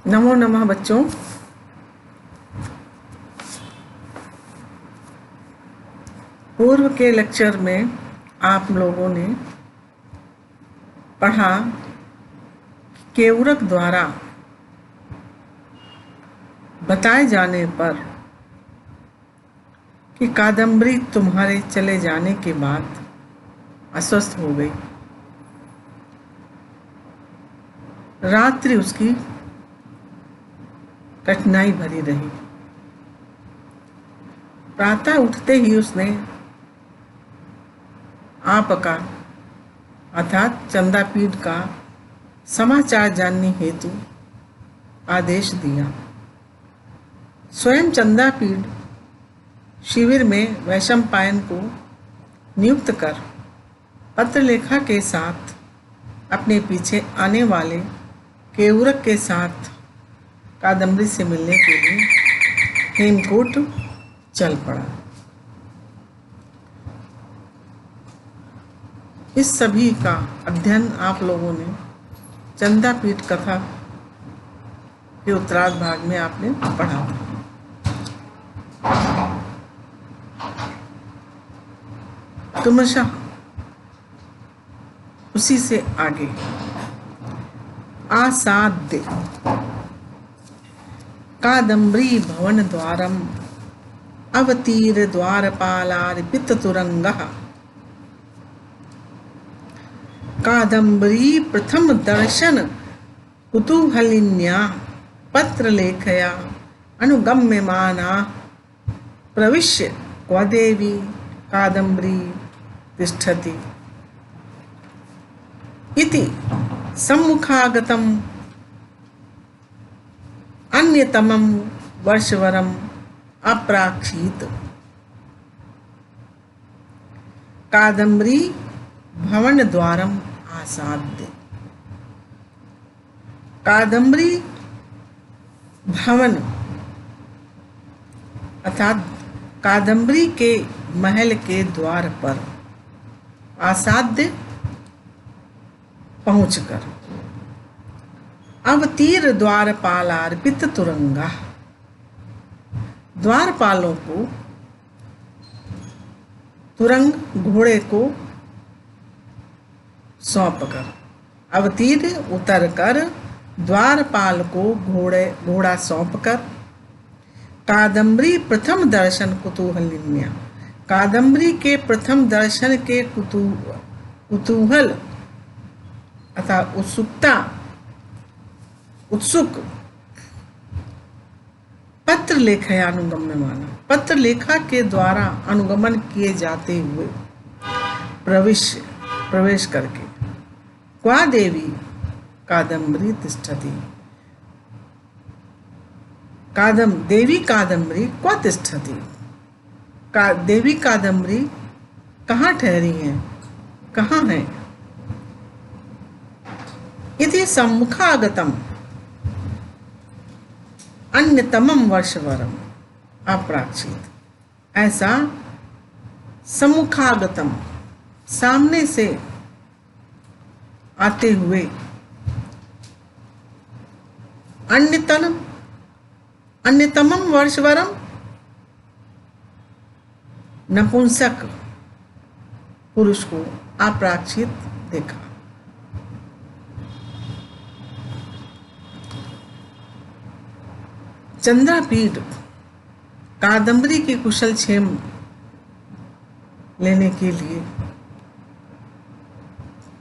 नमो नमः बच्चों। पूर्व के लेक्चर में आप लोगों ने पढ़ा केवरक द्वारा बताए जाने पर कि कादम्बरी तुम्हारे चले जाने के बाद अस्वस्थ हो गई। रात्रि उसकी कठिनाई भरी रही। प्रातः उठते ही उसने आपका अर्थात चंदापीठ का समाचार जानने हेतु आदेश दिया। स्वयं चंदापीठ शिविर में वैशंपायन को नियुक्त कर पत्रलेखा के साथ अपने पीछे आने वाले केवरक के साथ कादम्बरी से मिलने के लिए हेमकूट चल पड़ा। इस सभी का अध्ययन आप लोगों ने चंदापीठ कथा के उत्तरार्ध भाग में आपने पढ़ा था। क्रमशः उसी से आगे आसाद्य कादम्बरी भवन द्वारम अवतीर द्वारपालार्पित तुरंगः कादम्बरी प्रथम दर्शन कुतूहलिन्या पत्रलेखया अनुगम्यमाना प्रविश्य क्व देवी कादम्बरी तिष्ठति इति सम्मुखागतम् अन्यतमं वर्षवरम् अप्राक्षीत। कादम्बरी भवन द्वारम आसाद्य। कादम्बरी भवन अर्थात कादम्बरी के महल के द्वार पर आसाद्य पहुंचकर अवतीर द्वारपालार्पित तुरंगा द्वारपालों को तुरंग घोड़े को सौंप कर अवतीर उतर कर द्वारपाल को घोड़ा सौंप कर कादम्बरी प्रथम दर्शन कुतूहलिन्या कादम्बरी के प्रथम दर्शन के कुतूहल अर्थात उत्सुक पत्रलेखया अनुगम्यमाना पत्रलेखा के द्वारा अनुगमन किए जाते हुए प्रवेश करके क्वा देवी कादम्बरी तिष्ठति देवी कादम्बरी क्वा तिष्ठति देवी कादम्बरी कहाँ ठहरी हैं, कहाँ हैं। इति सम्मुखागतम अन्यतमम वर्षवरम अप्राक्षित ऐसा सम्मुखागतम सामने से आते हुए अन्यतमम वर्षवरम नपुंसक पुरुष को अप्राक्षित देखा। चंद्रापीठ कादम्बरी के कुशल क्षेम लेने के लिए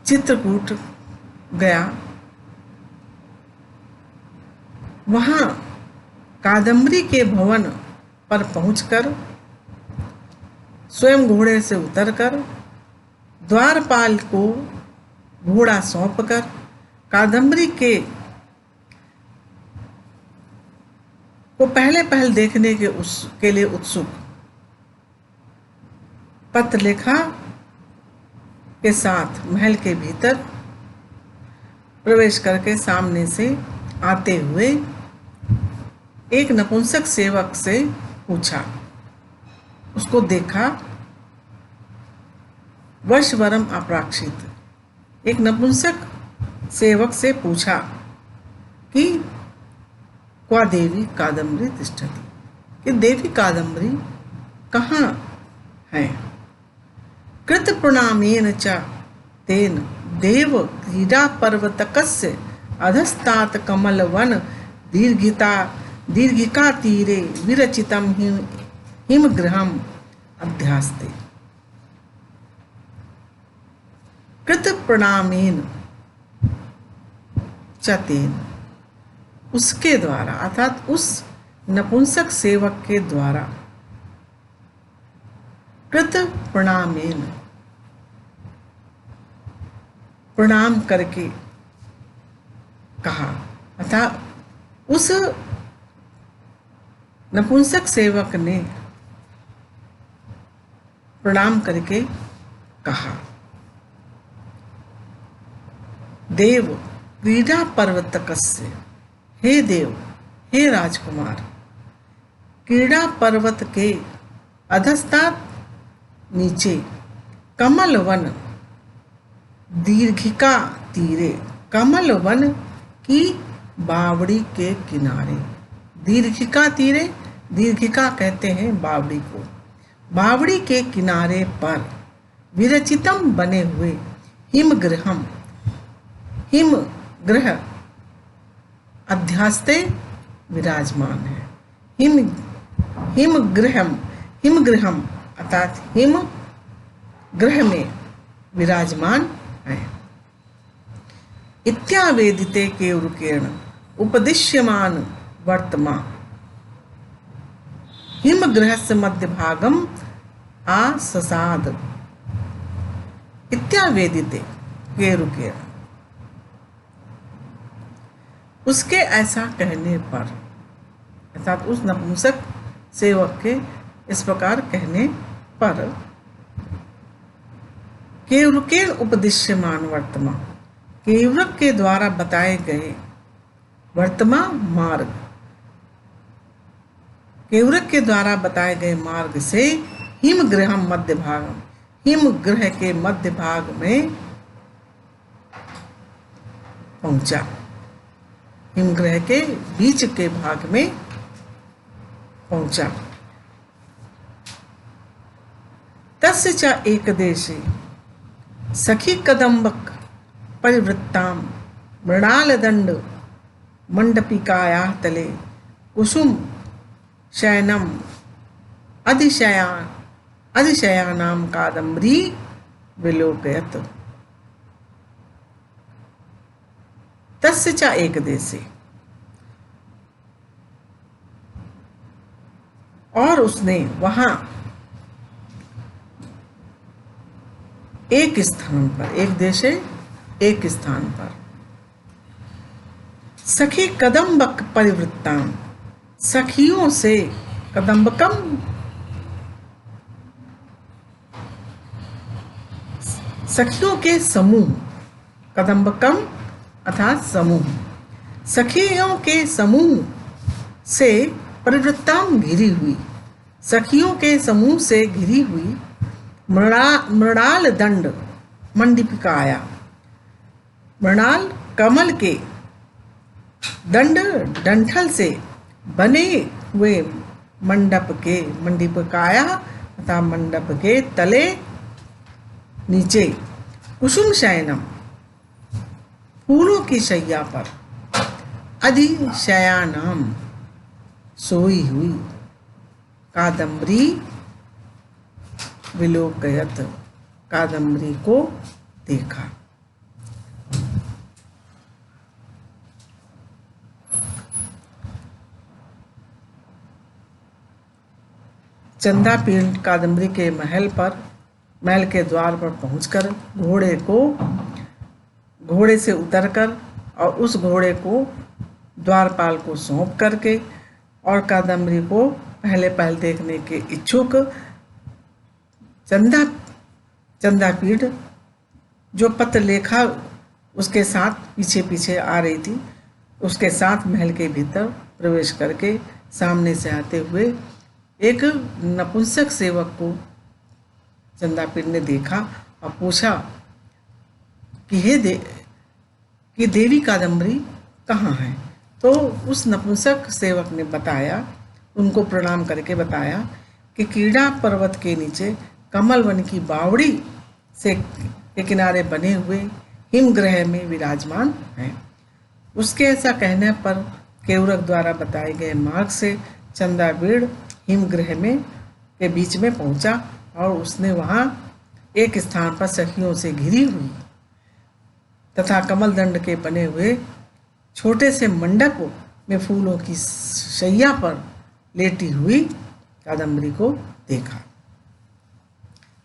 चित्रकूट गया। वहां कादम्बरी के भवन पर पहुंचकर स्वयं घोड़े से उतरकर द्वारपाल को घोड़ा सौंपकर कादम्बरी को पहले देखने के लिए उत्सुक पत्रलेखा के साथ महल के भीतर प्रवेश करके सामने से आते हुए एक नपुंसक सेवक से पूछा, उसको देखा। वर्षवरम अप्राक्षित एक नपुंसक सेवक से पूछा कि क्वा देवी कादम्बरी तिष्ठति, कि देवी कादम्बरी कहाँ है। कृत प्रणामेन च तेन देव क्रीडा पर्वतकस्य अधस्तात् कमलवन दीर्घिका तीरे विरचितम हिमगृहम अध्यास्ते। कृत प्रणामेन च तेन, उसके द्वारा अर्थात उस नपुंसक सेवक के द्वारा, कृत प्रणामेन प्रणाम करके कहा, अर्थात उस नपुंसक सेवक ने प्रणाम करके कहा, देव क्रीडा पर्वतकस्य, हे देव, हे राजकुमार, क्रीडा पर्वत के अधस्तात् नीचे, कमल वन दीर्घिका तीरे, कमल वन की बावड़ी के किनारे, दीर्घिका तीरे, दीर्घिका कहते हैं बावड़ी को, बावड़ी के किनारे पर विरचितम बने हुए हिमगृहम, हिमगृह अध्यास्ते विराजमान है। हिमगृहम अर्थात हिम गृह में विराजमान है। इत्यावेदिते केवरुकेण उपदिश्यमान वर्तमान हिमगृहस्य मध्यभागम आससाद। इत्यावेदिते केवरुकेण, उसके ऐसा कहने पर, अर्थात उस नपुंसक सेवक के इस प्रकार कहने पर, केवरुकेण उपदिश्यमान वर्तमान, केवरक के द्वारा बताए गए वर्तमान मार्ग, केवरक के द्वारा बताए गए मार्ग से हिमगृह मध्य भाग, हिमगृह के मध्य भाग में पहुंचा, हिमगृह के बीच के भाग में पहुंचा। तस्य च एकदेशे सखी कदम्बक परिवृत्ताम मृणालदंड मंडपिकायाः तले कुसुम शयनम अधिशयानां कादम्बरी विलोकयत। तस्य च एकदेशे, और उसने वहां एक स्थान पर, एक देशे एक स्थान पर, सखी कदम्बक परिवृत्ताम, सखियों से, कदम्बकम सखियों के समूह, कदम्बकम अर्थात समूह, सखियों के समूह से परिवृत्ताम घिरी हुई, सखियों के समूह से घिरी हुई मृणाल दंड मंडिपिकाया, मृणाल कमल के दंड डंठल से बने हुए मंडप के, मंडिपिकाया तथा मंडप के तले नीचे, कुसुम शयनम फूलों की शैया पर, अधिशयानाम सोई हुई, कादम्बरी विलोकयत कादम्बरी को देखा। चंदापीठ कादम्बरी के महल के द्वार पर पहुंचकर घोड़े से उतरकर और उस घोड़े को द्वारपाल को सौंप करके और कादम्बरी को पहले देखने के इच्छुक चंदापीठ जो पत्र लेखा उसके साथ पीछे आ रही थी, उसके साथ महल के भीतर प्रवेश करके सामने से आते हुए एक नपुंसक सेवक को चंदापीठ ने देखा और पूछा कि कि देवी कादम्बरी कहाँ है। तो उस नपुंसक सेवक ने बताया, उनको प्रणाम करके बताया कि क्रीड़ा पर्वत के नीचे कमल वन की बावड़ी से के किनारे बने हुए हिमग्रह में विराजमान हैं। उसके ऐसा कहने पर केवरक द्वारा बताए गए मार्ग से चंदाबीड़ हिमग्रह में के बीच में पहुंचा और उसने वहां एक स्थान पर सखियों से घिरी हुई तथा कमल दंड के बने हुए छोटे से मंडप में फूलों की शैया पर लेटी हुई कादम्बरी को देखा,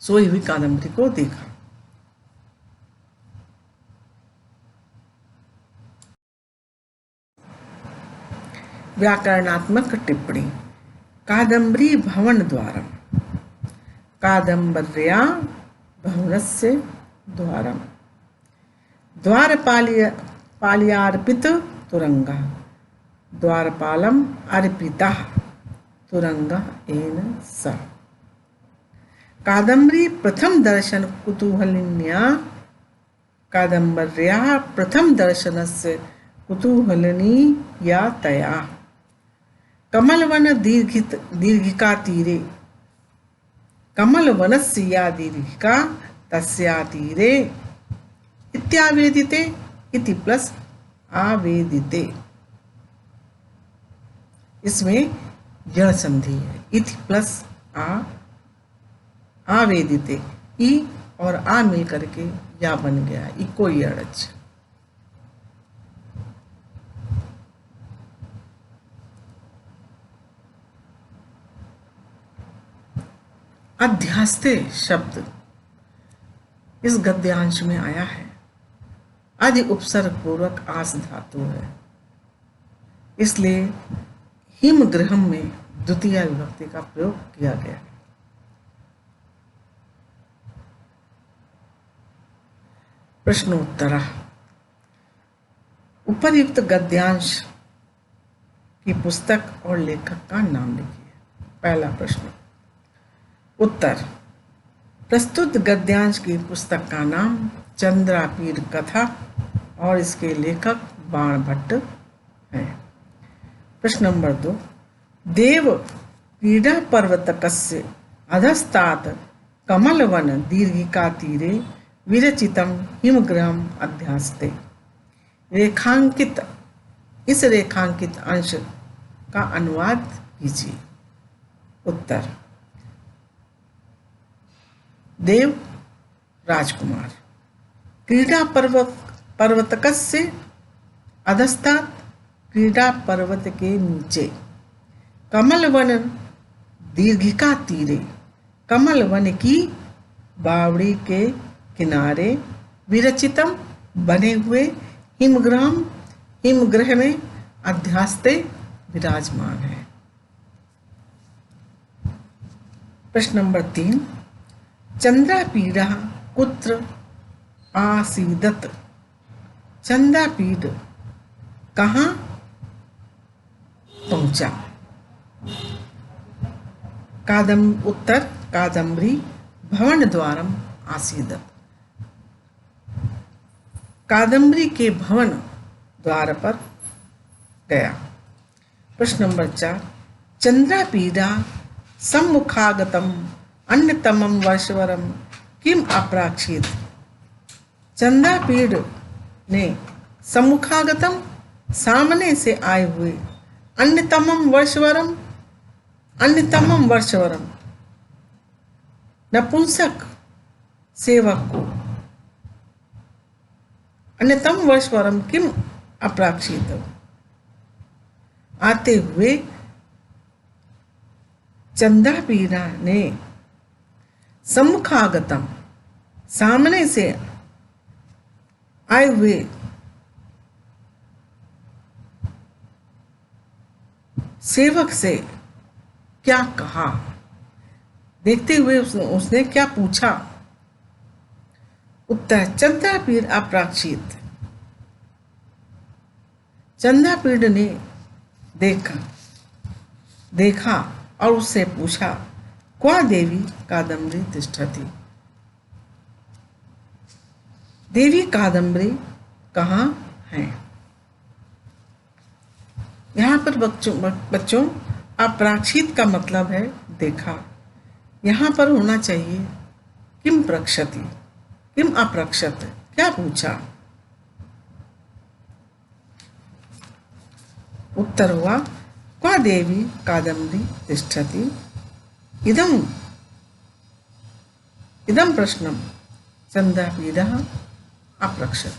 सोई हुई कादम्बरी को देखा। व्याकरणात्मक टिप्पणी। कादम्बरी भवन द्वारम, कादम्बर्या भवनस्य द्वारम, द्वारपाल्यार्पित तुरंगा, द्वारपालम अर्पिता तुरंगा एन स। कादम्बरी प्रथम दर्शन कुतूहलिन्या, कादम्बर्या प्रथम दर्शनस्य कुतूहलिन्या तया, कमलवन दीर्घिका तीरे, कमलवनस्य या दीर्घिका तस्या तीरे इत्यावेदिते इति प्लस आवेदिते। इसमें यण संधि है। इति प्लस आवेदिते, ई और आ मिल करके या बन गया, इको यणच। अध्यास्ते शब्द इस गद्यांश में आया है। आदि उपसर्ग पूर्वक आस धातु है, इसलिए हिमग्रहम में द्वितीय विभक्ति का प्रयोग किया गया है। प्रश्नोत्तर। उपर्युक्त गद्यांश की पुस्तक और लेखक का नाम लिखिए। पहला प्रश्न। उत्तर। प्रस्तुत गद्यांश की पुस्तक का नाम चंद्रापीड़ कथा और इसके लेखक बाणभट्ट है। प्रश्न नंबर 2। देव क्रीड़ा पर्वतकस्य अधस्तात् कमलवन दीर्घिका तीरे विरचितम हिमग्रहम अध्यास्ते। रेखांकित, इस रेखांकित अंश का अनुवाद कीजिए। उत्तर। देव राजकुमार। क्रीड़ा पर्वतकस्य अधस्तात्, क्रीड़ा पर्वत के नीचे, कमलवन दीर्घिका तीरे, कमल वन की बावड़ी के किनारे, विरचितम बने हुए, हिमग्रह में अध्यास्ते विराजमान है। प्रश्न नंबर 3। चंद्रापीड़ा कुत्र आसीदत। चंद्रापीड़ कहाँ पहुंचा? उत्तर। कादम्बरी भवन द्वारम आसीदत। कादम्बरी के भवन द्वार पर गया। प्रश्न नंबर 4। चंद्रापीड़ा सम्मुखागतम अन्यतमम वर्षवरम किम अप्राक्षित। चंद्रापीड़ ने सम्मुखागतम सामने से आए हुए, अन्यतमम वर्षवरम नपुंसक सेवक को, अन्यतम वर्षवरम किम अप्राक्षित आते हुए चंद्रापीड़ा ने सम्मुखागतम सामने से आए हुए सेवक से क्या कहा, देखते हुए उसने क्या पूछा। उत्तर। चंद्रापीड़ अप्राक्षित। चंद्रापीड़ ने देखा और उससे पूछा, क्वा देवी कादम्बरी तिष्ठति। देवी कादम्बरी कहाँ हैं? यहाँ पर बच्चों अप्राक्षित का मतलब है देखा। यहाँ पर होना चाहिए किम प्रक्षति, किम अप्रक्षत, क्या पूछा। उत्तर हुआ क्वा देवी कादम्बरी तिष्ठति इदम इदम प्रश्नम चंद्रापीडः अप्रक्षत।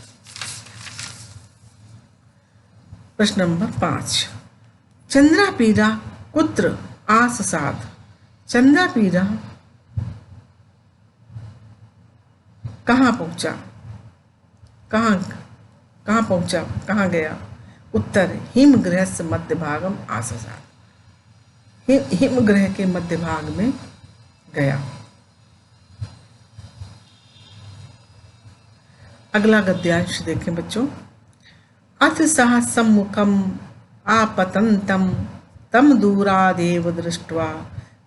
प्रश्न नंबर 5, चंद्रापीडा कुत्र आससाद। चंद्रापीडा कहाँ पहुंचा, कहाँ पहुंचा, कहाँ गया। उत्तर हिमगृह से मध्य भागम आससाद, हिमगृह के मध्य भाग में गया। अगला गद्यांश देखें बच्चों। अथ सह सम्मुखम आपतंतम तम दूरादेव दृष्ट्वा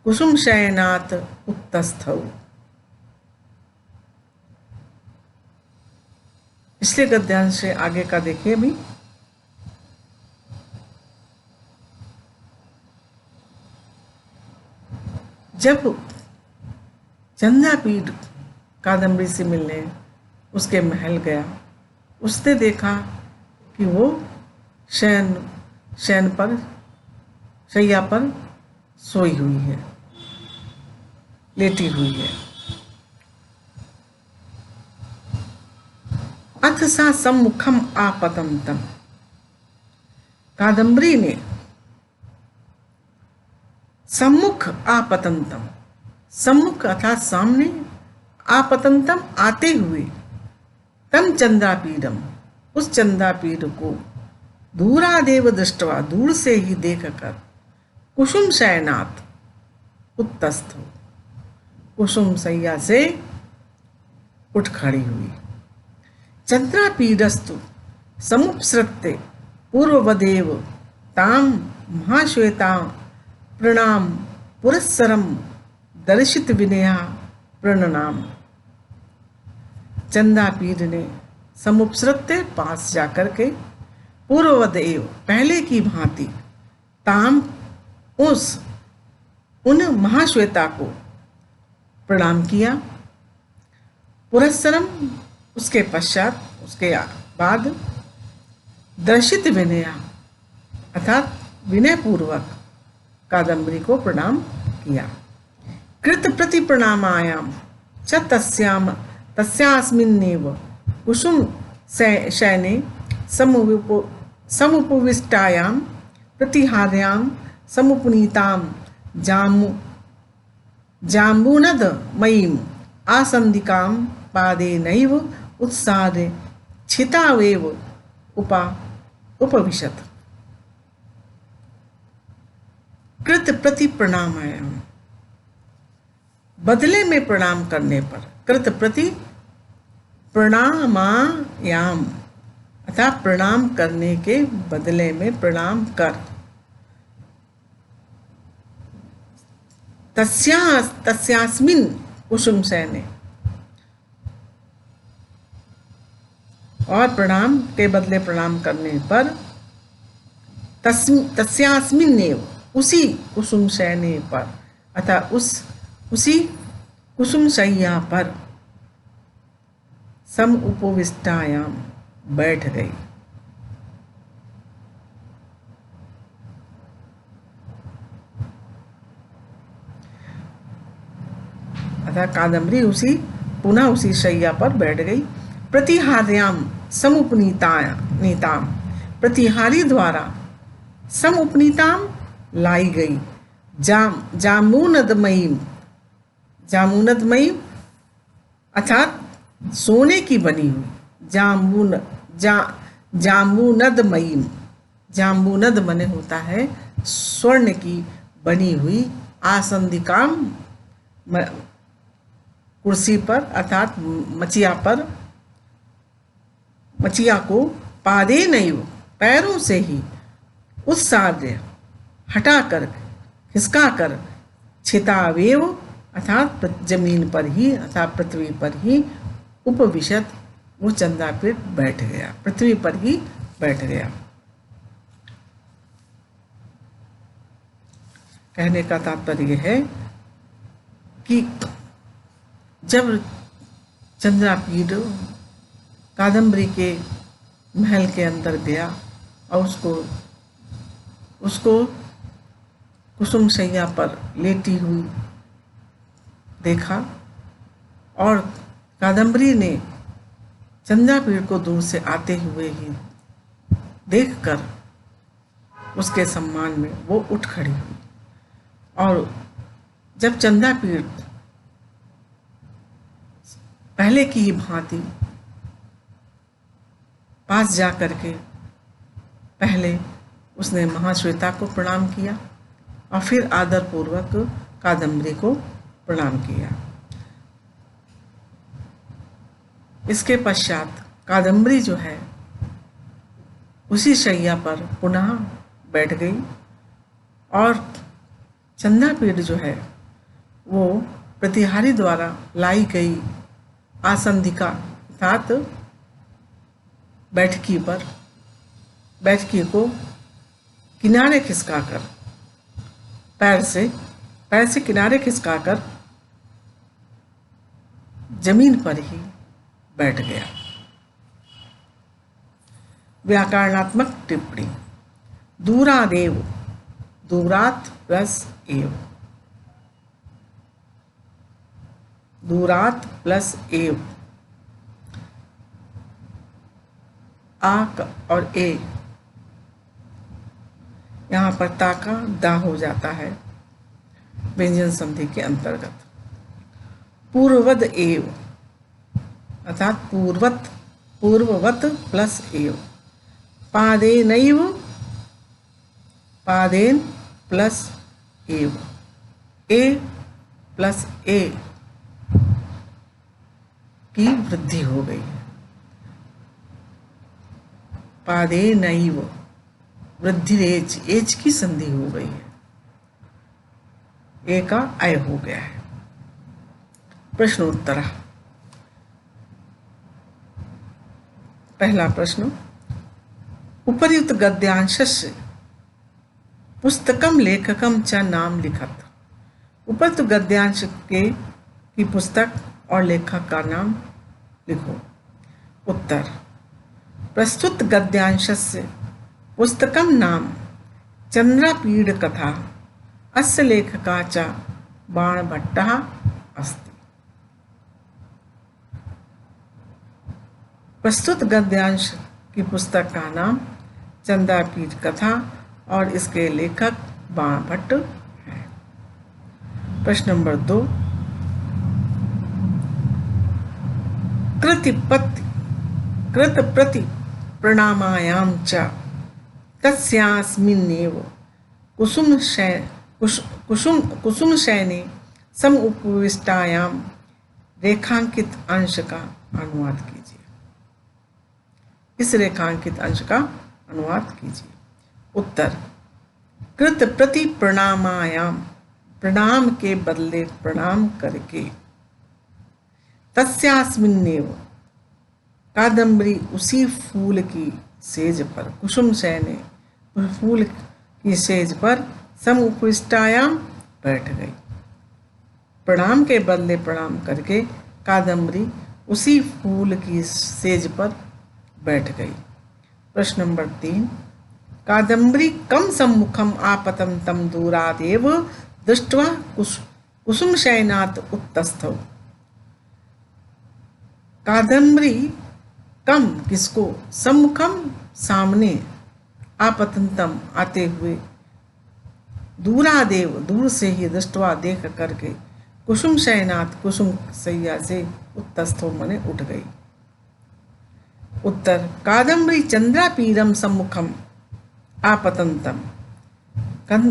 कुसुम शयनात् उत्तस्थौ। पिछले गद्यांश से आगे का देखिए भी। जब चंद्रापीड कादम्बरी से मिलने उसके महल गया, उसने देखा कि वो शयन पर, शैया पर सोई हुई है, लेटी हुई है। अथ सा सम्मुखम आपतंतम, कादम्बरी ने सम्मुख आपतंतम, सम्मुख अर्थात सामने, आपतंतम आते हुए, तम चंद्रापीडम उस चंद्रापीड को, दूरादेव दृष्टवा दूर से ही देखकर, कुसुम शयनात् उत्तस्थ कुसुम सैया से उठ खड़ी हुई। चंद्रापीडस्तु समुपसृत्य पूर्ववदेव ताम महाश्वेता प्रणाम पुरस्सरम दर्शित विनया प्रणनाम। चंद्रापीड ने समुपसृत्य पास जाकर के, पूर्ववदेव पहले की भांति, ताम उन महाश्वेता को प्रणाम किया, पुरस्सरम उसके पश्चात, उसके बाद, दर्शित विनया अर्थात विनय पूर्वक कादम्बरी को प्रणाम किया। कृत प्रति प्रणामायाम च तस्यास्मिन्नेव कुसुम शयने समुपविष्टायां प्रतिहार्यां समुपनीतां जाम्बूनदमयीं आसन्दिकां पादेनैव उत्सारे छितावेव उपविशत। कृत प्रति प्रणामायाम, बदले में प्रणाम करने पर, कृत प्रति प्रणामायाम अर्थात प्रणाम करने के बदले में प्रणाम कर, तस्यास्मिन् कुसुम शयने, और प्रणाम के बदले प्रणाम करने पर, तस्यास्मिन्नेव उसी कुसुम शयने पर अर्थात उसी कुसुम शैया पर, सम उपविष्टायाम बैठ गई। अर्थात कादम्बरी पुनः उसी शैया पर बैठ गई। प्रतिहार्याम समुपनीताम, प्रतिहारी द्वारा समुपनीताम लाई गई। जामुनदमयीम, जामुनदमयीम अर्थात सोने की बनी हुई, जामुनदमयीम, जामुनद मने होता है स्वर्ण की बनी हुई, आसंदिकाम कुर्सी पर अर्थात मचिया को, पादे नैव पैरों से ही, उत्सार्य हटाकर, खिसकाकर, छितावेव अर्थात जमीन पर ही अर्थात पृथ्वी पर ही, उपविशत वो चंद्रापीड बैठ गया, पृथ्वी पर ही बैठ गया। कहने का तात्पर्य है कि जब चंद्रापीड़ कादम्बरी के महल के अंदर गया और उसको कुसुम शैया पर लेटी हुई देखा और कादम्बरी ने चंद्रापीड़ को दूर से आते हुए ही देखकर उसके सम्मान में वो उठ खड़ी हुई और जब चंद्रापीड़ पहले की ही भांति पास जा करके पहले उसने महाश्वेता को प्रणाम किया और फिर आदरपूर्वक कादम्बरी को प्रणाम किया। इसके पश्चात कादम्बरी जो है उसी शैया पर पुनः बैठ गई और चंद्रापीड़ जो है वो प्रतिहारी द्वारा लाई गई आसंधिका अर्थात बैठकी को किनारे खिसकाकर पैर से किनारे खिसकाकर जमीन पर ही बैठ गया। व्याकरणात्मक टिप्पणी। दूरादेव, दूरात प्लस एव, दूरात प्लस एव, आ और ए यहाँ पर ता का दा हो जाता है व्यंजन संधि के अंतर्गत। पूर्ववद एव अर्थात पूर्ववत प्लस एव, पादेनैव, पादेन प्लस एव, ए प्लस ए की वृद्धि हो गई है। पादेनैव वृद्धिरेच, एच की संधि हो गई है, ए का अय हो गया है। प्रश्नोत्तर। पहला प्रश्न, उपर्युक्त गद्यांशस्य पुस्तकम लेखकम च नाम लिखत। उपर्युक्त गद्यांश की पुस्तक और लेखक का नाम लिखो। उत्तर, प्रस्तुत गद्यांशस्य पुस्तकम नाम चंद्रापीड़ कथा अस्य लेखका च बाणभट्टः अस्ति। प्रस्तुत गद्यांश की पुस्तक का नाम चंद्रापीड़ कथा और इसके लेखक बाणभट्ट हैं। प्रश्न नंबर 2, कृतप्रति प्रणामायां च तस्यास्मिन्नेव कुसुमशयने समुपविष्टायां रेखांकित अंश का अनुवाद कीजिए। इस रेखांकित अंश का अनुवाद कीजिए। उत्तर, कृत प्रति प्रणामायाम, प्रणाम के बदले प्रणाम करके, तस्यास्मिन्नेव कादम्बरी उसी फूल की सेज पर, कुसुम शयने फूल की सेज पर, समुपविष्टायाम बैठ गई। प्रणाम के बदले प्रणाम करके कादम्बरी उसी फूल की सेज पर बैठ गई। प्रश्न नंबर 3, कादम्बरी कम सम्मुखम आपतंतम दूरादेव दृष्ट्वा कुसुम शयनात् उत्तस्थौ। कादम्बरी कम किसको, सम्मुखम सामने, आपतंतम आते हुए, दूरादेव दूर से ही, दृष्टवा देख करके, कुसुम शयनात् कुसुम सैया से, उत्तस्थो मने उठ गई। उत्तर, कादम्बरी चंद्रापीड़म सम्मुखम आपतंतम,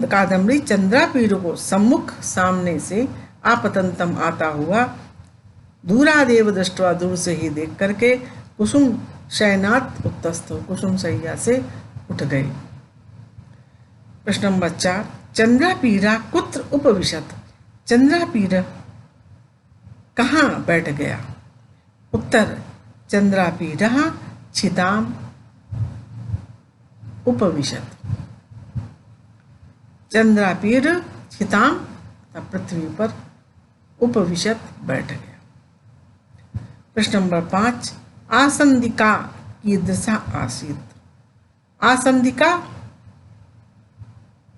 कादम्बरी चंद्रापीड़ को सम्मुख सामने से, आपतंतम आता हुआ, दूरादेव दृष्टवा दूर से ही देख करके, कुसुम शयनात् उत्तस्थो कुसुम सैया से उठ गई। प्रश्न नंबर 4, चंद्रापीड़ा कुत्र उपविशत। चंद्रापीड़ कहाँ बैठ गया। उत्तर, चंद्रापीड़ा छिताम उपविशत। चंद्रापीड़ छिताम तथा पृथ्वी पर उपविशत बैठ गया। प्रश्न नंबर 5, आसंदिका की दशा आसीत। आसंदिका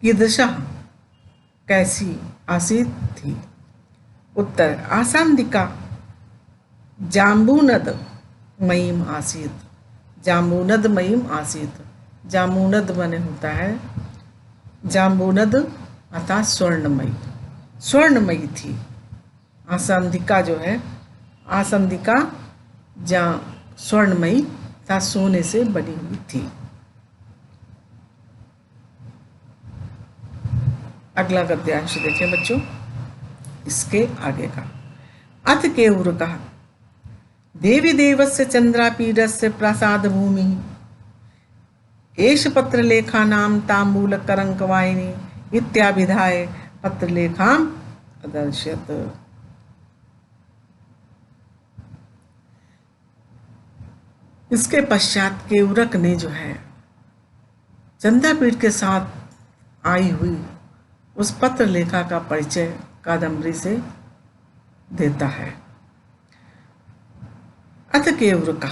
की दशा कैसी आसीत थी? उत्तर, आसंदिका जाम्बूनद मयीम आसीत। जाम्बूनद मयीम आसीत। जाम्बूनद माने होता है जाम्बूनद अर्थात स्वर्णमयी, स्वर्णमयी थी। आसंदिका जो है, आसंदिका स्वर्णमयी तथा सोने से बनी हुई थी। अगला गद्यांश देखें बच्चों, इसके आगे का। अथ केवुरकः देवी देवस्य चंद्रापीडस्य प्रसाद भूमि एष पत्रलेखानां ताम्बूलकरंकवाहिनी इत्याभिधाय पत्रलेखाम अदर्शयत्। इसके पश्चात केवुरक ने जो है चंद्रापीठ के साथ आई हुई उस पत्र लेखा का परिचय कादम्बरी से देता है। अथ केवुरक,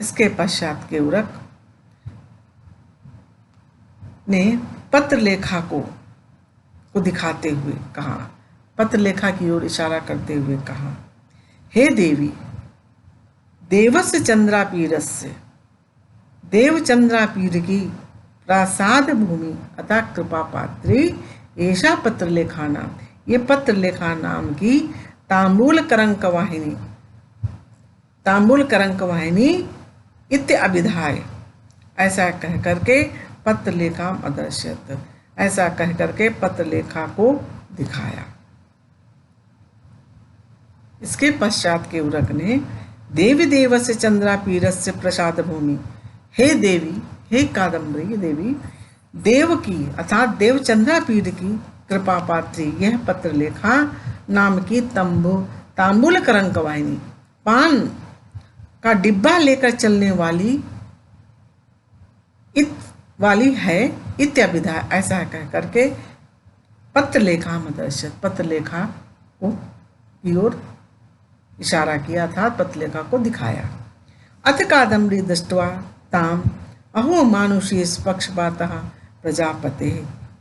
इसके पश्चात केवुरक ने पत्रलेखा को दिखाते हुए कहा, पत्रलेखा की ओर इशारा करते हुए कहा, हे देवी, देवस्य चंद्रापीडस्य, देव चंद्रापीड की प्रासाद भूमि अतः कृपा पात्री ऐसा पत्रलेखा नाम, ये पत्रलेखा नाम की तांबूल करंक वाहिनी, तांबूल करंक वाहिनी इत्य अभिधाय, ऐसा कह करके पत्रलेखा अदर्शयत्, ऐसा कह करके पत्रलेखा को दिखाया। इसके पश्चात केवुरक ने देवी देवस्य चंद्रापीडस्य प्रसाद भूमि, हे देवी, हे कादम्बरी देवी, देव की अर्थात देव चंद्रापीड की कृपा पात्री यह पत्रलेखा नाम की तांबूल करंक वाहिनी, पान का डिब्बा लेकर चलने वाली है इत्याभिधा, ऐसा कह करके पत्रलेखा मदर्शत, पत्रलेखा को की ओर इशारा किया था, पत्रलेखा को दिखाया। अथ कादम्बरी दृष्ट्वा ताम अहो मानुषी पक्षपातः प्रजापते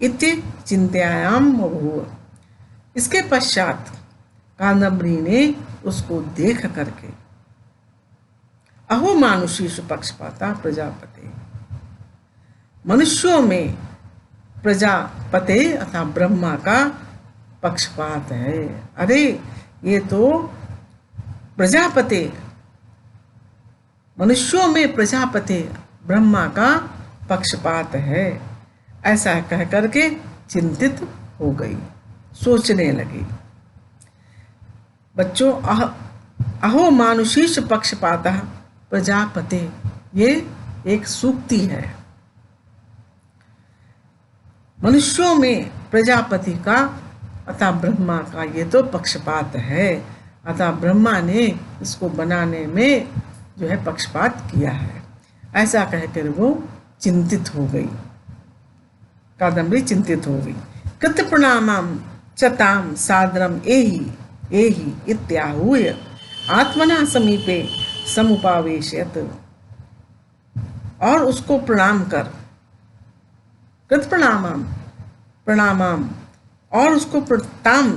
इति चिंत्यायाम बभूव। इसके पश्चात कादम्बरी ने उसको देख करके अहो मानुषी पक्षपाता प्रजापते, मनुष्यों में प्रजापते अथवा ब्रह्मा का पक्षपात है। अरे ये तो प्रजापते, मनुष्यों में प्रजापति ब्रह्मा का पक्षपात है, ऐसा कह करके चिंतित हो गई, सोचने लगी। बच्चों, अहो मानुषीश पक्षपातः प्रजापते, ये एक सूक्ति है। मनुष्यों में प्रजापति का अतः ब्रह्मा का ये तो पक्षपात है, अतः ब्रह्मा ने इसको बनाने में जो है पक्षपात किया है, ऐसा कहकर वो चिंतित हो गई, कादम्बरी चिंतित हो गई। कृत प्रणामं चताम सादरम एहि इत्याहूय आत्मना समीपे समुपावेशयत, और उसको प्रणाम कर, कृत प्रणामम और उसको ताम,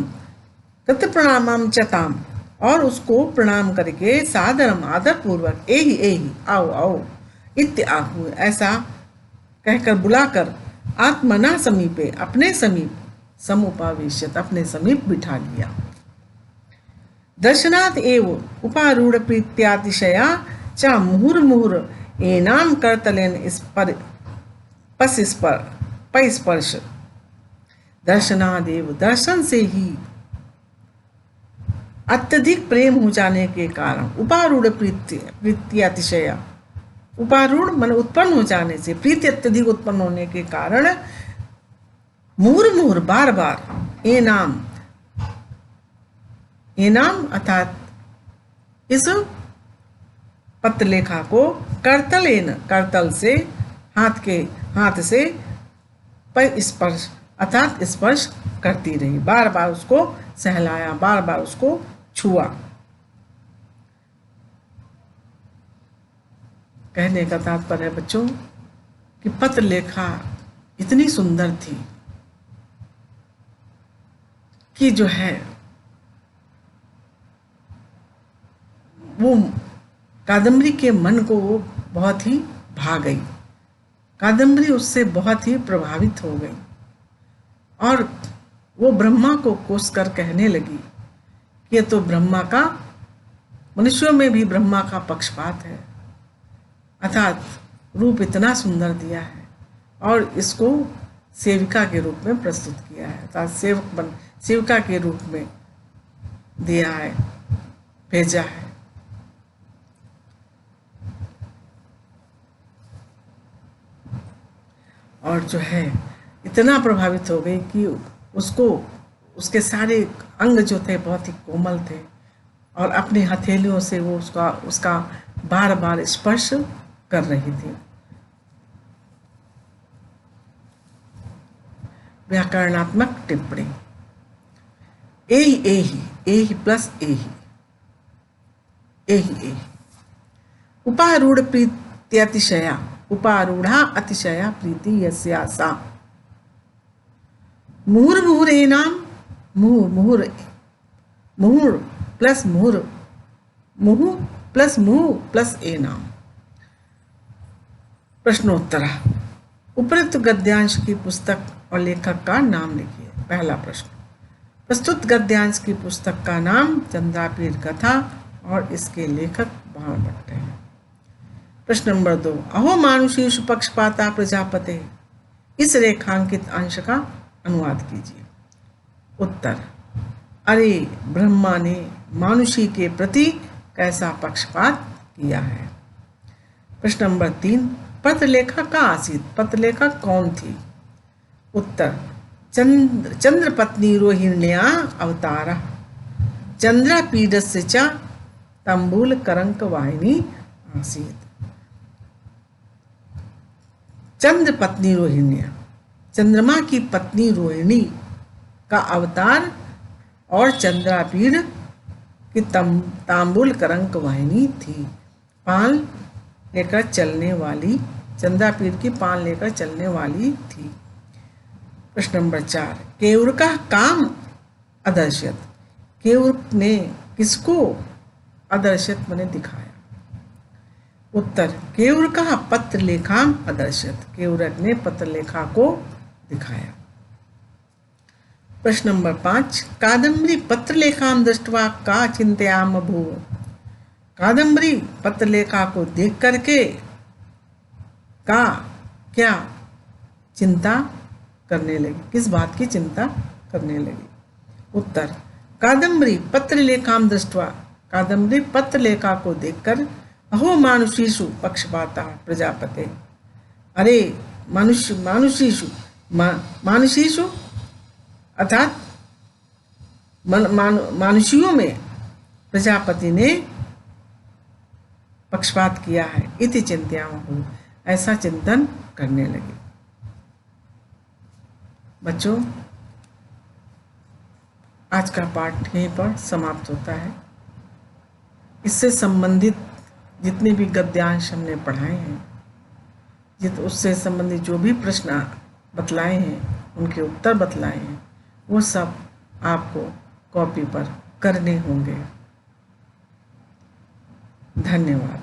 कृत प्रणामम चताम और उसको प्रणाम करके सादरम आदर पूर्वक एहि आओ आओ इत्याहु, ऐसा कहकर बुलाकर आत्मना समीपे, अपने समीप, समुपावेशत, अपने समीप बिठा लिया। दर्शनात् एव उपारूढ़ प्रीत्यातिशया च मुहुर्मुहुर एनाम करतलेन स्पर्श, दर्शनादेव, दर्शन से ही अत्यधिक प्रेम हो जाने के कारण, उपारूढ़ प्रीत्यातिशया, उपारूढ़ मन उत्पन्न हो जाने से, प्रीति अत्यधिक उत्पन्न होने के कारण, मुहुर्मुहुर बार बार, एनाम अर्थात इस पत्रलेखा को करतलेन, करतल से, हाथ से स्पर्श अर्थात स्पर्श करती रही, बार बार उसको सहलाया, बार बार उसको छुआ। कहने का तात्पर्य है बच्चों कि पत्रलेखा इतनी सुंदर थी कि जो है वो कादम्बरी के मन को वो बहुत ही भा गई। कादम्बरी उससे बहुत ही प्रभावित हो गई और वो ब्रह्मा को कोस कर कहने लगी कि ये तो ब्रह्मा का, मनुष्यों में भी ब्रह्मा का पक्षपात है, अर्थात रूप इतना सुंदर दिया है और इसको सेविका के रूप में प्रस्तुत किया है, अर्थात सेविका के रूप में दिया है, भेजा है। और जो है इतना प्रभावित हो गई कि उसको, उसके सारे अंग जो थे बहुत ही कोमल थे और अपनी हथेलियों से वो उसका बार बार स्पर्श कर रही थी। व्याकरणात्मक टिप्पणी। एहि एहि, एहि प्लस एहि, एहि एहि। उपारूढ़ प्रीत्यतिशया, उपारूढ़ा अतिशया प्रीति यस्या सा। मुहुर्मुहुरेणाम, मुहुर मुहुर, मुहुर प्लस मुहुर, मुहु प्लस मुहु प्लस एनाम। प्रश्नोत्तर। उपरोक्त गद्यांश की पुस्तक और लेखक का नाम लिखिए। पहला प्रश्न, प्रस्तुत गद्यांश की पुस्तक का नाम चंद्रापीठ कथा और इसके लेखक भाणभट्ट हैं। प्रश्न नंबर 2, अहो मानुषीषु पक्षपाता प्रजापते, इस रेखांकित अंश का अनुवाद कीजिए। उत्तर, अरे ब्रह्मा ने मानुषी के प्रति कैसा पक्षपात किया है। प्रश्न नंबर 3, पत्रलेखा का आसीत, पत्रलेखा कौन थी। उत्तर, चंद्र पत्नी रोहिण्या अवतारा, चंद्रापीडस्य च तंबूल करंक वाहिनी आसीत। चंद्र पत्नी रोहिण्या, चंद्रमा की पत्नी रोहिणी का अवतार और चंद्रापीड़ की तांबूल करंक वाहिनी थी, पाल लेकर चलने वाली, चंद्रापीड़ की पाल लेकर चलने वाली थी। प्रश्न नंबर 4, केयूर का काम अदर्शित, केयूर ने किसको अदर्शित मैंने दिखाया। उत्तर, केयूर का पत्रलेखाम अदर्शित, केयूरक ने पत्रलेखा को दिखाया। प्रश्न नंबर 5, कादम्बरी पत्रलेखाम दृष्ट्वा का चिंतयाम भूव, कादम्बरी पत्रलेखा को देख करके का क्या चिंता करने लगी, किस बात की चिंता करने लगी। उत्तर, कादम्बरी पत्रलेखाम दृष्ट्वा, कादम्बरी पत्रलेखा को देखकर अहो मानुषीषु पक्षपाता प्रजापते, अरे मानुषीषु, मानुषीषु अर्थात मानुषियों में प्रजापति ने पक्षपात किया है, इति चिंत्यामहु, ऐसा चिंतन करने लगे। बच्चों, आज का पाठ यहीं पर समाप्त होता है। इससे संबंधित जितने भी गद्यांश हमने पढ़ाए हैं, उससे संबंधित जो भी प्रश्न बतलाए हैं, उनके उत्तर बतलाए हैं, वो सब आपको कॉपी पर करने होंगे। धन्यवाद।